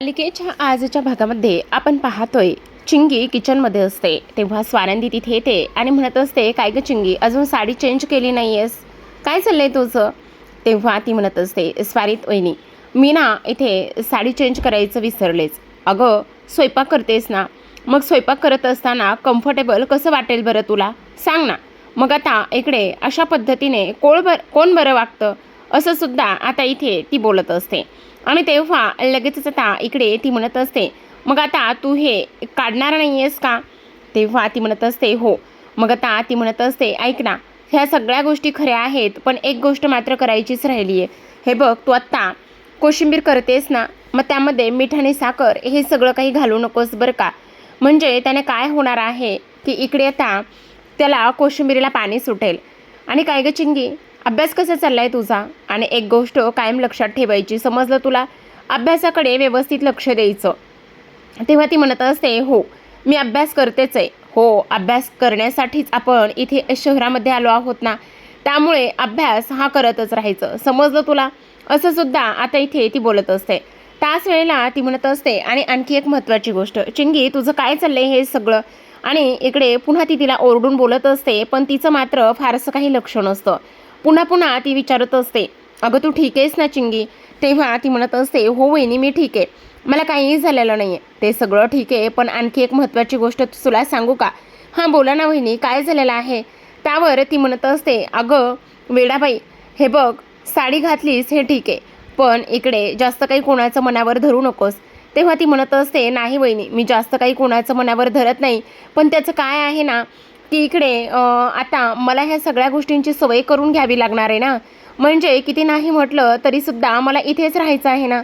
मालिकेच्या आजच्या भागामध्ये आपण पाहतोय चिंगी किचनमध्ये असते तेव्हा स्वानंदी तिथे येते आणि म्हणत असते, काय ग चिंगी, अजून साडी चेंज केली नाहीयेस, काय चाललंय तुझं? तेव्हा ती म्हणत असते, स्वारीत वहिनी, मी ना इथे साडी चेंज करायचं विसरलेच. अगं स्वयंपाक करतेस ना, मग स्वयंपाक करत असताना कम्फर्टेबल कसं वाटेल बरं तुला, सांग ना. मग आता इकडे अशा पद्धतीने कोण बरं वागतं असं सुद्धा आता इथे ती बोलत असते. आणि तेव्हा लगेचच आता इकडे ती म्हणत असते, मग आता तू हे काढणार नाही आहेस का? तेव्हा ती म्हणत असते, हो. मग आता ती म्हणत असते, ऐक ना, ह्या सगळ्या गोष्टी खऱ्या आहेत, पण एक गोष्ट मात्र करायचीच राहिली आहे. हे बघ, तू आत्ता कोशिंबीर करतेस ना, मग त्यामध्ये मीठ आणि साखर हे सगळं काही घालू नकोस बरं का. म्हणजे त्याने काय होणार आहे की इकडे आता त्याला कोशिंबीरीला पाणी सुटेल. आणि काय गं चिंगी, अभ्यास कसा चाललाय तुझा? आणि एक गोष्ट कायम लक्षात ठेवायची, समजलं तुला? अभ्यासाकडे व्यवस्थित लक्ष द्यायचं. तेव्हा ती म्हणत असते, हो मी अभ्यास करतेच आहे. हो, अभ्यास करण्यासाठीच आपण इथे शहरामध्ये आलो आहोत ना, त्यामुळे अभ्यास हा करतच राहायचं, समजलं तुला? असं सुद्धा आता इथे ती बोलत असते. त्याच वेळेला ती म्हणत असते, आणि आणखी एक महत्त्वाची गोष्ट, चिंगी तुझं काय चाललंय हे सगळं? आणि इकडे पुन्हा ती तिला ओरडून बोलत असते, पण तिचं मात्र फारसं काही लक्ष नसतं. पुन्हा पुन्हा ती विचारत असते, अगं तू ठीक आहेस ना चिंगी? तेव्हा ती म्हणत असते, हो वहिनी मी ठीक आहे, मला काहीही झालेलं नाही आहे. ते सगळं ठीक आहे, पण आणखी एक महत्त्वाची गोष्ट तुला सांगू का? हां बोला ना वहिनी, काय झालेलं आहे? त्यावर ती म्हणत असते, अगं वेडाबाई, हे बघ, साडी घातलीस हे ठीक आहे, पण इकडे जास्त काही कोणाचं मनावर धरू नकोस. तेव्हा ती म्हणत असते, नाही वहिनी, मी जास्त काही कोणाचं मनावर धरत नाही, पण त्याचं काय आहे ना की इकडे आता मला ह्या सगळ्या गोष्टींची सवय करून घ्यावी लागणार आहे ना, म्हणजे किती नाही म्हटलं तरीसुद्धा मला इथेच राहायचं आहे ना.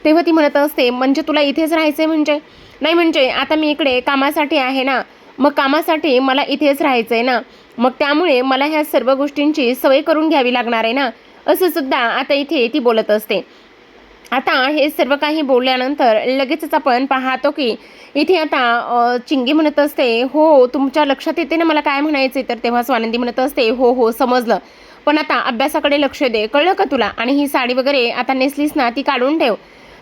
तेव्हा ती म्हणत असते, म्हणजे तुला इथेच राहायचं आहे? म्हणजे नाही, म्हणजे आता मी इकडे कामासाठी आहे ना, मग कामासाठी मला इथेच राहायचं आहे ना, मग त्यामुळे मला ह्या सर्व गोष्टींची सवय करून घ्यावी लागणार आहे ना, असं सुद्धा आता इथे ती बोलत असते. आता हे सर्व काही बोलल्यानंतर लगेचच आपण पाहतो की इथे आता चिंगी म्हणत असते, हो तुमच्या लक्षात येते ना मला काय म्हणायचे? तर तेव्हा स्वानंदी म्हणत असते, हो हो समजलं, पण आता अभ्यासाकडे लक्ष दे, कळलं का तुला? आणि ही साडी वगैरे आता नेसलीस ना, ती काढून ठेव.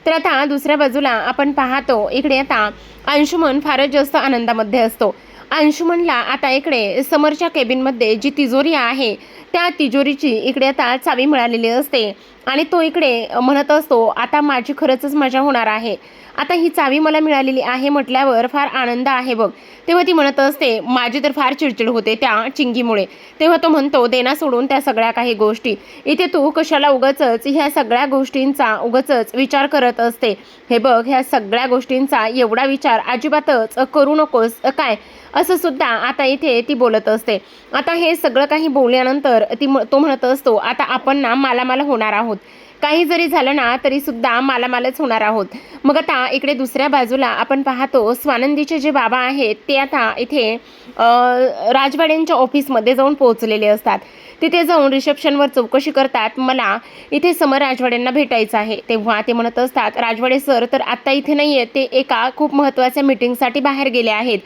तर आता दुसऱ्या बाजूला आपण पाहतो इकडे आता अंशुमन फारच जास्त आनंदामध्ये असतो. अंशुमनला आता इकडे समरच्या केबिनमध्ये जी तिजोरी आहे त्या तिजोरीची इकडे आता चावी मिळालेली असते. आणि तो इकडे म्हणत असतो, आता माझी खरंच मजा होणार आहे, आता ही चावी मला मिळालेली आहे म्हटल्यावर फार आनंद आहे बघ. तेव्हा ती म्हणत असते, माझी तर फार चिडचिड होते त्या चिंगीमुळे. तेव्हा तो म्हणतो, देना सोडून त्या सगळ्या काही गोष्टी, इथे तू कशाला उगाचच ह्या सगळ्या गोष्टींचा उगाचच विचार करत असते? हे बघ, ह्या सगळ्या गोष्टींचा एवढा विचार अजिबातच करू नकोस काय, असं सुद्धा आता इथे ती बोलत असते. आता हे सगळं काही बोलल्यानंतर तो म्हणत असतो, आता आपण ना मालामाल होणार आहोत, काही जरी झालं ना तरी सुद्धा मालामालच होणार आहोत. मग आता इकडे दुसऱ्या बाजूला आपण पाहतो स्वानंदीचे जे बाबा आहेत ते आता इथे राजवाड्यांच्या ऑफिसमध्ये जाऊन पोहोचलेले असतात. तिथे जाऊन रिसेप्शनवर चौकशी करतात, मला इथे समर राजवाड्यांना भेटायचं आहे. तेव्हा ते म्हणत असतात, राजवाडे सर तर आत्ता इथे नाही आहेत, ते एका खूप महत्त्वाच्या मीटिंगसाठी बाहेर गेले आहेत.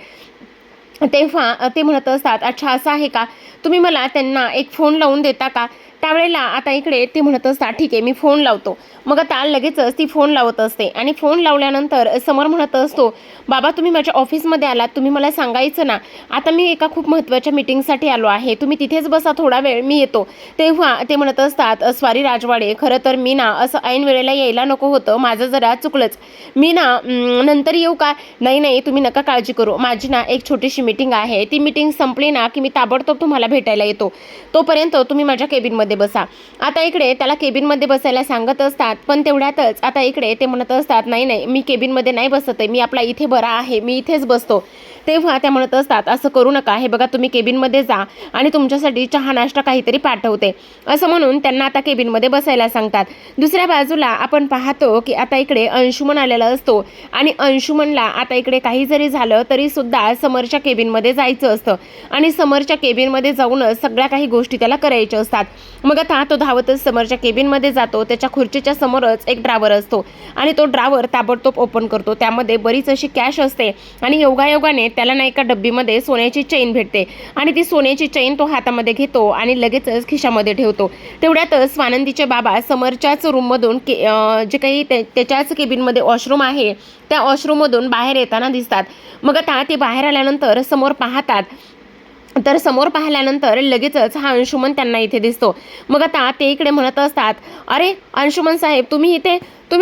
तेव्हा ते म्हणत असतात, अच्छा असं आहे का, तुम्ही मला त्यांना एक फोन लावून देता का? त्यावेळेला आता इकडे ते म्हणत असतात, ठीक आहे मी फोन लावतो. मग आता लगेचच ती फोन लावत असते आणि फोन लावल्यानंतर समर म्हणत असतो, बाबा तुम्ही माझ्या ऑफिसमध्ये आलात, तुम्ही मला सांगायचं ना, आता मी एका खूप महत्त्वाच्या मीटिंगसाठी आलो आहे, तुम्ही तिथेच बसा थोडा वेळ, मी येतो. तेव्हा ते म्हणत असतात, स्वारी राजवाडे, खरं तर मी ना असं ऐन वेळेला यायला नको होतं, माझं जरा चुकलंच, मी ना नंतर येऊ का? नाही नाही तुम्ही नका काळजी करू, माझी ना एक छोटीशी मीटिंग आहे, ती मीटिंग संपली ना की मी ताबडतोब तुम्हाला भेटायला येतो, तोपर्यंत तुम्ही माझ्या केबिनमध्ये बसा. आता इकडे त्याला केबिनमध्ये बसायला सांगत असतात, पण तेवढ्यातच आता इकडे ते म्हणत असतात, नाही नाही मी केबिनमध्ये नाही बसत आहे, मी आपला इथे बरा आहे, मी इथेच बसतो. तेव्हा त्या म्हणत असतात, असं करू नका, हे बघा तुम्ही केबिनमध्ये जा आणि तुमच्यासाठी चहा नाश्ता काहीतरी पाठवते, असं म्हणून त्यांना आता केबिनमध्ये बसायला सांगतात. दुसऱ्या बाजूला आपण पाहतो की आता इकडे अंशुमन आलेला असतो आणि अंशुमनला आता इकडे काही जरी झालं तरी सुद्धा समरच्या केबिनमध्ये जायचं असतं आणि समरच्या केबिनमध्ये जाऊनच सगळ्या काही गोष्टी त्याला करायच्या असतात. मग आता तो धावतच समोरच्या केबिनमध्ये जातो. त्याच्या खुर्चीच्या समोरच एक ड्रावर असतो आणि तो ड्रावर ताबडतोब ओपन करतो. त्यामध्ये बरीच अशी कॅश असते आणि योगायोगाने त्याला ना एका डब्बीमध्ये सोन्याची चेन भेटते आणि ती सोन्याची चेन तो हातामध्ये घेतो आणि लगेचच खिशामध्ये ठेवतो. तेवढ्यातच स्वानंदीचे बाबा समोरच्याच रूममधून जे काही त्याच्याच केबिनमध्ये वॉशरूम आहे त्या वॉशरूममधून बाहेर येताना दिसतात. मग आता ते बाहेर आल्यानंतर समोर पाहतात तर समोर पाहिल्यानंतर लगेचच हा अंशुमन त्यांना इथे दिसतो. मग आता ते इकडे म्हणत असतात, अरे अंशुमन साहेब तुम्ही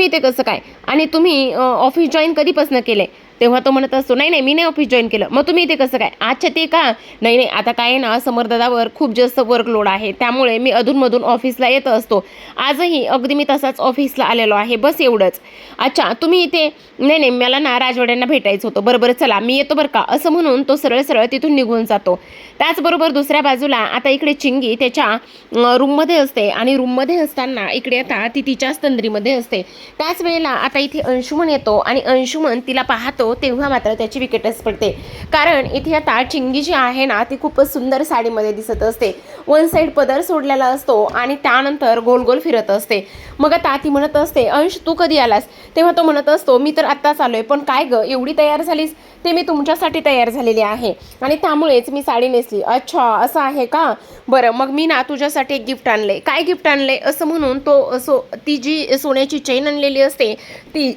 इथे कसं काय आणि तुम्ही ऑफिस जॉईन कधीपासून केले? तेव्हा तो म्हणत असतो, नाही मी नाही ऑफिस जॉईन केलं. मग तुम्ही इथे कसं काय? अच्छा ते का? नाही आता काय आहे ना समरदादावर खूप जास्त वर्कलोड आहे त्यामुळे मी अधूनमधून ऑफिसला येत असतो. आजही अगदी मी तसाच ऑफिसला आलेलो आहे, बस एवढंच. अच्छा तुम्ही इथे? नाही मला ना राजवाड्यांना भेटायचं होतं. बरं चला मी येतो बरं का, असं म्हणून तो सरळ तिथून निघून जातो. त्याचबरोबर दुसऱ्या बाजूला आता इकडे चिंगी त्याच्या रूममध्ये असते आणि रूममध्ये असताना इकडे आता ती तिच्याच तंद्रीमध्ये असते. त्याच वेळेला आता इथे अंशुमन येतो आणि अंशुमन तिला पाहतो तेव्हा मात्र त्याची विकेटच पडते. कारण इथे आता चिंगी जी आहे ना ती खूपच सुंदर साडीमध्ये दिसत असते. वन साईड पदर सोडलेला असतो आणि त्यानंतर गोल गोल फिरत असते. मग आता ती म्हणत असते, अंश तू कधी आलास? तेव्हा तो म्हणत असतो, मी तर आत्ताच आलोय. पण काय ग एवढी तयार झालीस? ते मी तुमच्यासाठी तयार झालेली आहे आणि त्यामुळेच मी साडी नेसली. अच्छा असं आहे का? बरं मग मी ना तुझ्यासाठी एक गिफ्ट आणले. काय गिफ्ट आणले? असं म्हणून तो ती जी सोन्याची चेन आणलेली असते ती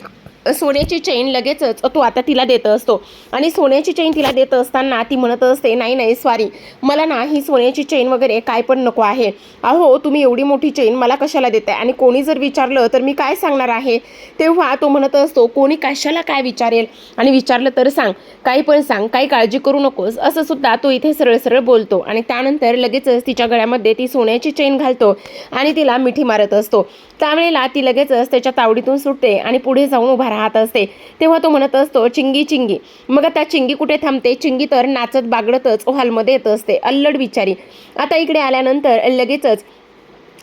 सोन्याची चेन लगेचच तो आता तिला देत असतो आणि सोन्याची चेन तिला देत असताना ती म्हणत असते, नाही सॉरी, मला ना ही सोन्याची चेन वगैरे काय पण नको आहे. अहो तुम्ही एवढी मोठी चेन मला कशाला देताय आणि कोणी जर विचारलं तर मी काय सांगणार आहे? तेव्हा तो म्हणत असतो, कोणी कशाला काय विचारेल आणि विचारलं तर सांग, काही पण सांग, काही काळजी करू नकोस, असं सुद्धा तो इथे सरळ बोलतो. आणि त्यानंतर लगेचच तिच्या गळ्यामध्ये ती सोन्याची चेन घालतो आणि तिला मिठी मारत असतो. त्यावेळेला ती लगेचच त्याच्या तावडीतून सुटते आणि पुढे जाऊन उभा राहत असते. तेव्हा तो म्हणत असतो, चिंगी. मग आता चिंगी कुठे थांबते? चिंगी तर नाचत बागडतच हॉलमध्ये येत असते, अल्लड बिचारी. आता इकडे आल्यानंतर लगेचच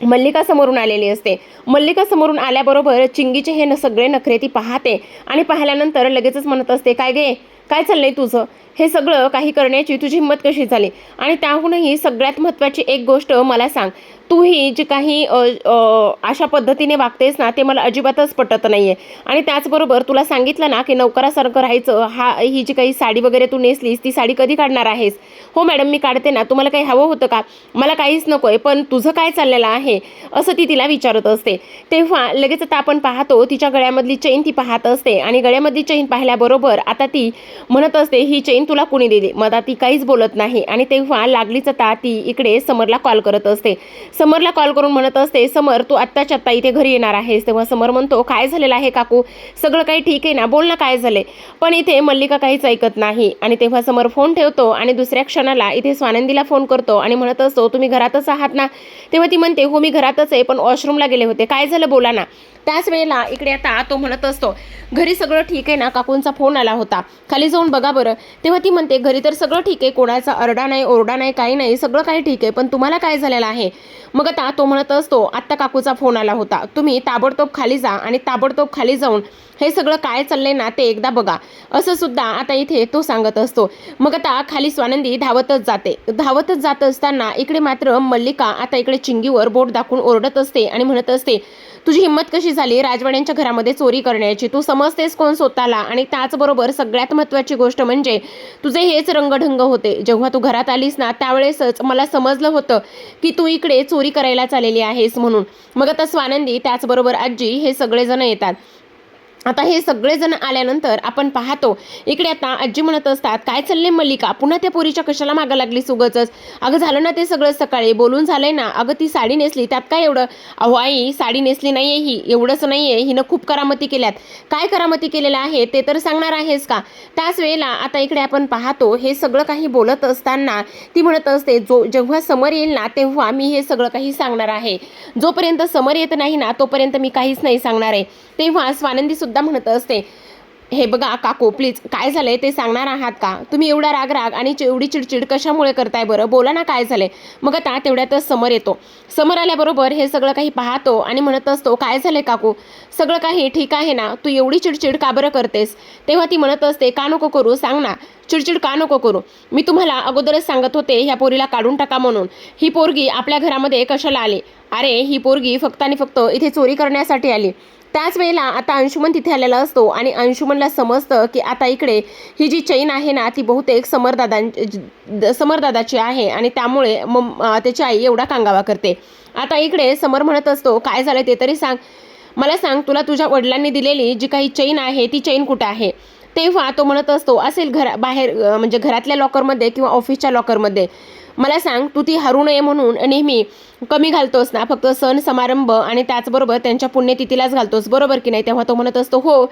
मल्लिका समोरून आलेली असते. मल्लिका समोरून आल्याबरोबर चिंगीचे हे सगळे नखरे ती पाहते आणि पाहिल्यानंतर लगेचच म्हणत असते, काय चाललंय तुझं? हे सगळं काही करण्याची तुझी हिंमत कशी झाली? आणि त्याहूनही सगळ्यात महत्त्वाची एक गोष्ट मला सांग, तू ही जी काही अशा पद्धतीने वागतेस ना ते मला अजिबातच पटत नाही आहे. आणि त्याचबरोबर तुला सांगितलं ना की नौकरासारखं राहायचं. ही जी काही साडी वगैरे तू नेसलीस ती साडी कधी काढणार आहेस? हो मॅडम मी काढते ना. तुम्हाला काही हवं होतं का? मला काहीच नको आहे, पण तुझं काय चाललेलं आहे असं ती तिला विचारत असते. तेव्हा लगेच आता आपण पाहतो तिच्या गळ्यामधली चेन ती पाहत असते आणि गळ्यामधली चेन पाहिल्याबरोबर आता ती म्हणत असते, ही चेन तुला कुणी दिली? मग आता ती काहीच बोलत नाही. आणि तेव्हा लागलीच आता ती इकडे समरला कॉल करत असते. समरला कॉल करून म्हणत असते, समर तू आत्ताच्या आत्ता इथे घरी येणार आहेस? तेव्हा समर म्हणतो, काय झालेलं आहे काकू? सगळं काही ठीक आहे ना? बोल ना काय झाले? पण इथे मल्लिका काहीच ऐकत नाही. आणि तेव्हा समर फोन ठेवतो आणि दुसऱ्या क्षणाला इथे स्वानंदीला फोन करतो आणि म्हणत असतो, तुम्ही घरातच आहात ना? तेव्हा ती म्हणते, हो मी घरातच आहे, पण वॉशरूमला गेले होते. काय झालं बोला ना. त्याच वेळेला इकडे आता तो म्हणत असतो, घरी सगळं ठीक आहे ना? काकूंचा फोन आला होता, खाली जाऊन बघा बरं. तेव्हा ती म्हणते, घरी तर सगळं ठीक आहे, कोणाचा आरडा नाही ओरडा नाही, काही नाही, सगळं काही ठीक आहे, पण तुम्हाला काय झालेलं आहे? मग आता तो म्हणत असतो, आत्ता काकूचा फोन आला होता, तुम्ही ताबडतोब खाली जा आणि ताबडतोब खाली जाऊन हे सगळं काय चाललंय ना ते एकदा बघा, असं सुद्धा आता इथे तो सांगत असतो. मग आता खाली स्वानंदी धावतच जात असताना इकडे मात्र मल्लिका आता इकडे चिंगीवर बोट दाखवून ओरडत असते आणि म्हणत असते, तुझी हिंमत कशी झाली राजवाड्यांच्या घरामध्ये चोरी करण्याची? तू समजतेस कोण स्वतःला? आणि त्याचबरोबर सगळ्यात महत्त्वाची गोष्ट म्हणजे तुझे हेच रंगढंग होते. जेव्हा तू घरात आलीस ना त्यावेळेसच मला समजलं होतं की तू इकडे चोरी करायला चाललेली आहेस म्हणून. मग आता स्वानंदी त्याचबरोबर आजी हे सगळेजण येतात. आता हे सगळेजण आल्यानंतर आपण पाहतो इकडे आता आजी म्हणत असतात, काय चाललंय मल्लिका? पुन्हा त्या पोरीच्या कशाला मागं लागली उगाचच? अगं झालं ना ते सगळं, सकाळी बोलून झालंय ना. अगं ती साडी नेसली त्यात काय एवढं? अहो आई साडी नेसली नाहीये ही, एवढंच नाहीये, हिनं खूप करामती केल्यात. काय करामती केलेल्या आहे ते तर सांगणार आहेस का? त्याच वेळेला आता इकडे आपण पाहतो हे सगळं काही बोलत असताना ती म्हणत असते, जेव्हा समर येईल ना तेव्हा मी हे सगळं काही सांगणार आहे. जोपर्यंत समर येत नाही ना तोपर्यंत मी काहीच नाही सांगणार आहे. तेव्हा स्वानंदी सुद्धा म्हणत असते, हे बघा काकू प्लीज, काय झालंय ते सांगणार आहात का? तुम्ही एवढा राग आणि एवढी चिडचिड कशामुळे करताय बरं? बोला ना, काय झालंय? मग आता तेवढ्यातच समर येतो. समर आल्याबरोबर हे सगळं काही पाहतो आणि म्हणत असतो, काय झालंय काकू? सगळं काही ठीक आहे ना? तू एवढी चिडचिड का बरं करतेस? तेव्हा ती म्हणत असते, का नको करू सांग ना, चिडचिड का नको करू? मी तुम्हाला अगोदरच सांगत होते ह्या पोरीला काढून टाका म्हणून. ही पोरगी आपल्या घरामध्ये कशाला आली? अरे ही पोरगी फक्त आणि फक्त इथे चोरी करण्यासाठी आली. त्याच वेळेला आता अंशुमन तिथे आलेला असतो आणि अंशुमनला समजतं की आता इकडे ही जी चैन आहे ना ती बहुतेक समरदादाची आहे आणि त्यामुळे त्याची आई एवढा कांगावा करते. आता इकडे समर म्हणत असतो, काय झालं ते तरी सांग मला, सांग तुला तुझ्या वडिलांनी दिलेली जी काही चैन आहे ती चैन कुठे आहे? तेव्हा तो म्हणत असतो, असेल बाहेर म्हणजे घरातल्या लॉकरमध्ये किंवा ऑफिसच्या लॉकरमध्ये. मला सांग, तू ती हरू नये म्हणून नेहमी कमी घालतोस ना, फक्त सण समारंभ आणि त्याचबरोबर त्यांच्या पुण्यतिथीलाच घालतोस, बरोबर की नाही? तेव्हा तो म्हणत असतो, हो.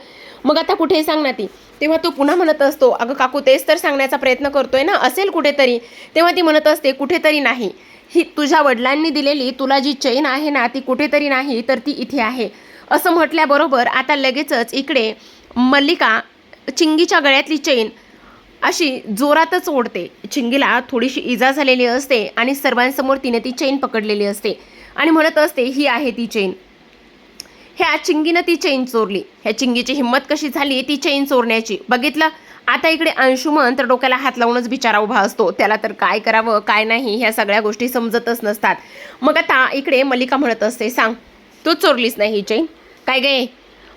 मग आता कुठे सांग ना ती. तेव्हा तो पुन्हा म्हणत असतो, अगं काकू तेच तर सांगण्याचा प्रयत्न करतोय ना, असेल कुठेतरी. तेव्हा ती म्हणत असते, कुठेतरी नाही. ही तुझ्या वडिलांनी दिलेली तुला जी चैन आहे ना ती कुठेतरी नाही तर ती इथे आहे. असं म्हटल्याबरोबर आता लगेचच इकडे मल्लिका चिंगीच्या गळ्यातली चैन अशी जोरातच ओढते. चिंगीला थोडीशी इजा झालेली असते आणि सर्वांसमोर तिने ती चेन पकडलेली असते आणि म्हणत असते, ही आहे ती चेन. ह्या चिंगीनं ती चेन चोरली. ह्या चिंगीची हिंमत कशी झाली ती चेन चोरण्याची, बघितलं? आता इकडे अंशुमन तर डोक्याला हात लावूनच बिचारा उभा असतो. त्याला तर काय करावं काय नाही ह्या सगळ्या गोष्टी समजतच नसतात. मग आता इकडे मल्लिका म्हणत असते, सांग तू चोरलीस नाही ही चेन? काय गे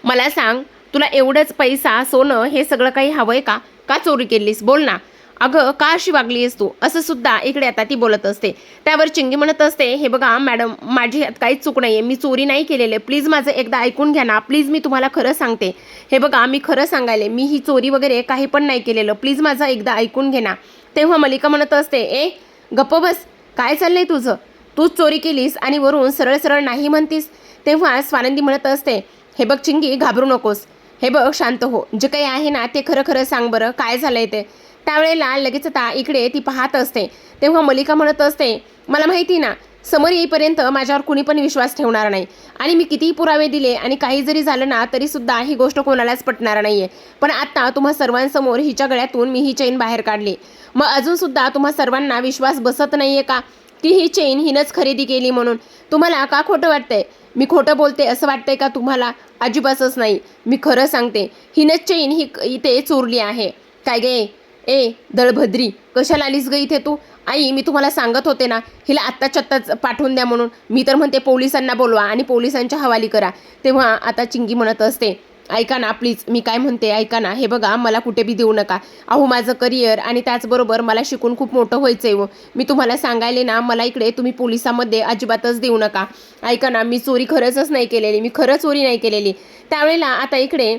मला सांग, तुला एवढंच पैसा सोनं हे सगळं काही हवंय का? का चोरी केलीस? बोल ना. अगं का अशी वागली आहेस तू? असं सुद्धा इकडे आता ती बोलत असते. त्यावर चिंगी म्हणत असते, हे बघा मॅडम, माझी यात काहीच चूक नाही आहे, मी चोरी नाही केलेली आहे, प्लीज माझं एकदा ऐकून घ्या ना, प्लीज मी तुम्हाला खरं सांगते. हे बघा मी खरं सांगायले, मी ही चोरी वगैरे काही पण नाही केलेलं, प्लीज माझं एकदा ऐकून घे ना. तेव्हा मल्लिका म्हणत असते, ए गप्प बस, काय चाललंय तुझं? तूच चोरी केलीस आणि वरून सरळ सरळ नाही म्हणतीस. तेव्हा स्वानंदी म्हणत असते, हे बघ चिंगी, घाबरू नकोस, हे बघ शांत हो, जे काही आहे ना ते खरं खरं सांग बरं, काय झालंय ते. त्यावेळेला लगेच आता इकडे ती पाहत असते. तेव्हा मल्लिका म्हणत असते, मला माहिती ना, समोर येईपर्यंत माझ्यावर कुणी पण विश्वास ठेवणार नाही आणि मी कितीही पुरावे दिले आणि काही जरी झालं ना तरी सुद्धा ही गोष्ट कोणालाच पटणार नाहीये. पण आता तुम्हा सर्वांसमोर हिच्या गळ्यातून मी ही चेन बाहेर काढली. मग अजून सुद्धा तुम्हा सर्वांना विश्वास बसत नाहीये का की ही चेन हिनंच खरेदी केली म्हणून? तुम्हाला का खोटं वाटतंय? मी खोटं बोलते असं वाटतंय का तुम्हाला? अजिबातच नाही, मी खरं सांगते, हिनंच चेन ही इथे चोरली आहे. काय गे ए दळभद्री, कशाला आलीस ग इथे तू? आई मी तुम्हाला सांगत होते ना हिला आत्ताच्या आत्ताच पाठवून द्या म्हणून. मी तर म्हणते पोलिसांना बोलवा आणि पोलिसांच्या हवाली करा. तेव्हा आता चिंगी म्हणत असते, ऐका ना प्लीज, मी काय म्हणते ऐका ना, हे बघा मला कुठे बी देऊ नका. अहो माझं करिअर आणि त्याचबरोबर मला शिकून खूप मोठं व्हायचं आहे. मी तुम्हाला सांगायले ना, मला इकडे तुम्ही पोलिसांमध्ये अजिबातच देऊ नका. ऐका ना, मी चोरी खरंच नाही केलेली, मी खरं चोरी नाही केलेली. त्यावेळेला आता इकडे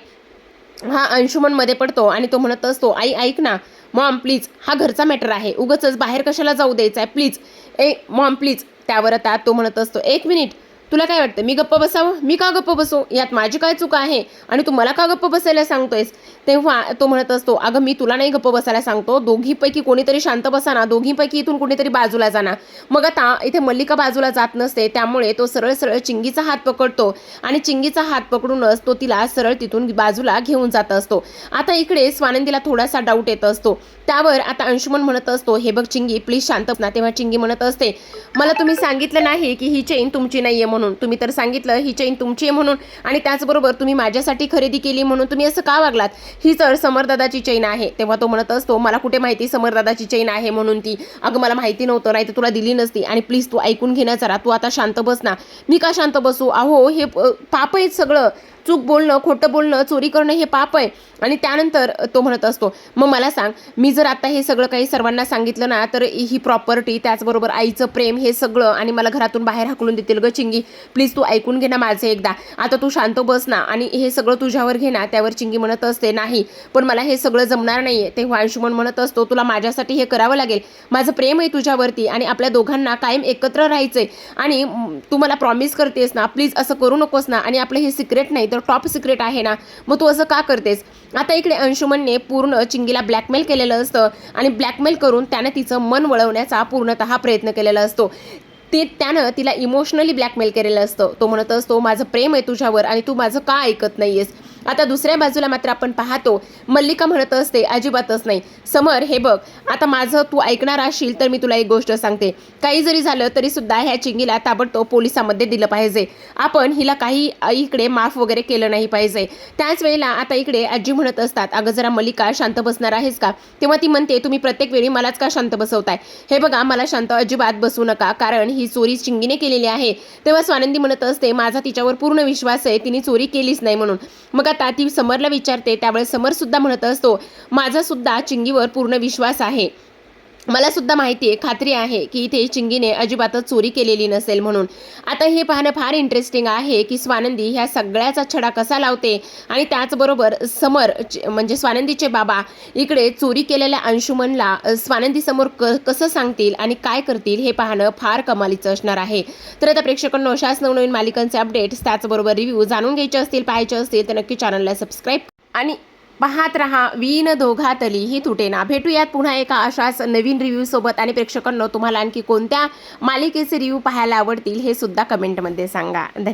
हा अंशुमनमध्ये पडतो आणि तो म्हणत असतो, आई ऐक ना मॉम प्लीज, हा घरचा मॅटर आहे, उगाचच बाहेर कशाला जाऊ द्यायचा आहे, प्लीज ए मॉम प्लीज. त्यावर आता तो म्हणत असतो, एक मिनिट, तुला काय वाटतं मी गप्प बसावं? मी का गप्प बसू? यात माझी काय चूक आहे आणि तू मला का गप्प बसायला सांगतोयस? तेव्हा तो म्हणत असतो, अगं मी तुला नाही गप्प बसायला सांगतो, दोघीपैकी कोणीतरी शांत बसा ना, दोघीपैकी इथून कोणीतरी बाजूला जाणार. मग आता इथे मल्लिका बाजूला जात नसते, त्यामुळे तो सरळ सरळ चिंगीचा हात पकडतो आणि चिंगीचा हात पकडूनच तो तिला सरळ तिथून बाजूला घेऊन जात असतो. आता इकडे स्वानंदीला थोडासा डाऊट येत असतो. त्यावर आता अंशुमन म्हणत असतो, हे बघ चिंगी प्लीज शांत ना. तेव्हा चिंगी म्हणत असते, मला तुम्ही सांगितलं नाही की ही चेन तुमची नाहीये म्हणून, तुम्ही तर सांगितलं ही चेन तुमची आहे म्हणून आणि त्याचबरोबर तुम्ही माझ्यासाठी खरेदी केली म्हणून. तुम्ही असं का वागलात? ही तर समरदादाची चेन आहे. तेव्हा तो म्हणत असतो, मला कुठे माहिती समरदादाची चेन आहे म्हणून ती? अगं मला माहिती नव्हतं, नाही तर तुला दिली नसती. आणि प्लीज तू ऐकून घे ना जरा, तू आता शांत बस ना. मी का शांत बसू? अहो हे पाप आहे सगळं, चूक बोलणं, खोटं बोलणं, चोरी करणं हे पाप आहे. आणि त्यानंतर तो म्हणत असतो, मग मला सांग, मी जर आता हे सगळं काही सर्वांना सांगितलं ना तर ही प्रॉपर्टी त्याचबरोबर आईचं प्रेम हे सगळं आणि मला घरातून बाहेर हाकलून देतील ग चिंगी. प्लीज तू ऐकून घे ना माझं एकदा, आता तू शांत बस ना आणि हे सगळं तुझ्यावर घे ना. त्यावर चिंगी म्हणत असते, नाही पण मला हे सगळं जमणार नाहीये. तेव्हा अंशुमन म्हणत असतो, तुला माझ्यासाठी हे करावं लागेल, माझं प्रेम आहे तुझ्यावरती आणि आपल्या दोघांना कायम एकत्र राहायचंय आणि तू मला प्रॉमिस करतेस ना, प्लीज असं करू नकोस ना. आणि आपलं हे सिक्रेट नाही तर टॉप सिक्रेट आहे ना, मग तू असं का करतेस? आता इकडे अंशुमनने पूर्ण चिंगीला ब्लॅकमेल केलेलं असतं आणि ब्लॅकमेल करून त्याने तिचं मन वळवण्याचा पूर्णतः प्रयत्न केलेला असतो. त्यानं तिला इमोशनली ब्लॅकमेल केलेलं असतं. तो म्हणत असतो, माझं प्रेम आहे तुझ्यावर आणि तू माझं का ऐकत नाहीयेस? आता दुसऱ्या बाजूला मात्र आपण पाहतो मल्लिका म्हणत असते अजिबातच नाही. समर हे बघ, आता माझं तू ऐकणार असशील तर मी तुला एक गोष्ट सांगते. काही जरी झालं तरी सुद्धा ह्या चिंगीला ताबडतोब पोलिसांमध्ये दिलं पाहिजे. आपण हिला काही इकडे माफ वगैरे केलं नाही पाहिजे. त्याच वेळेला आता इकडे आजी म्हणत असतात, अगं जरा मल्लिका शांत बसणार आहेस का? तेव्हा ती म्हणते, तुम्ही प्रत्येक वेळी मलाच का शांत बसवताय? हे बघा, मला शांत अजिबात बसवू नका, कारण ही चोरी चिंगीने केलेली आहे. तेव्हा स्वानंदी म्हणत असते, माझा तिच्यावर पूर्ण विश्वास आहे, तिने चोरी केलीच नाही म्हणून. मग आता ती समरला विचारते, त्यावेळेस समर सुद्धा म्हणत असतो, माझा सुद्धा चिंगीवर पूर्ण विश्वास आहे. मला सुद्धा माहिती आहे, खात्री आहे की इथे चिंगीने अजिबातच चोरी केलेली नसेल म्हणून. आता हे पाहणं फार इंटरेस्टिंग आहे की स्वानंदी ह्या सगळ्याचा छडा कसा लावते आणि त्याचबरोबर समर म्हणजे स्वानंदीचे बाबा इकडे चोरी केलेल्या अंशुमनला स्वानंदीसमोर कसं सांगतील आणि काय करतील हे पाहणं फार कमालीचं असणार आहे. तर आता प्रेक्षकांनो, अशाच नवनवीन मालिकांचे अपडेट्स त्याचबरोबर रिव्ह्यू जाणून घ्यायचे असतील, पाहायचे असतील तर नक्की चॅनलला सबस्क्राईब आणि पाहत रहा वीण दोघातली ही तुटेना. भेटूयात पुन्हा एका अशाच नवीन रिव्ह्यू सोबत. आणि प्रेक्षकांनो, तुम्हाला आणखी कोणत्या मालिकेचे रिव्ह्यू पाहायला आवडतील हे सुद्धा कमेंटमध्ये सांगा.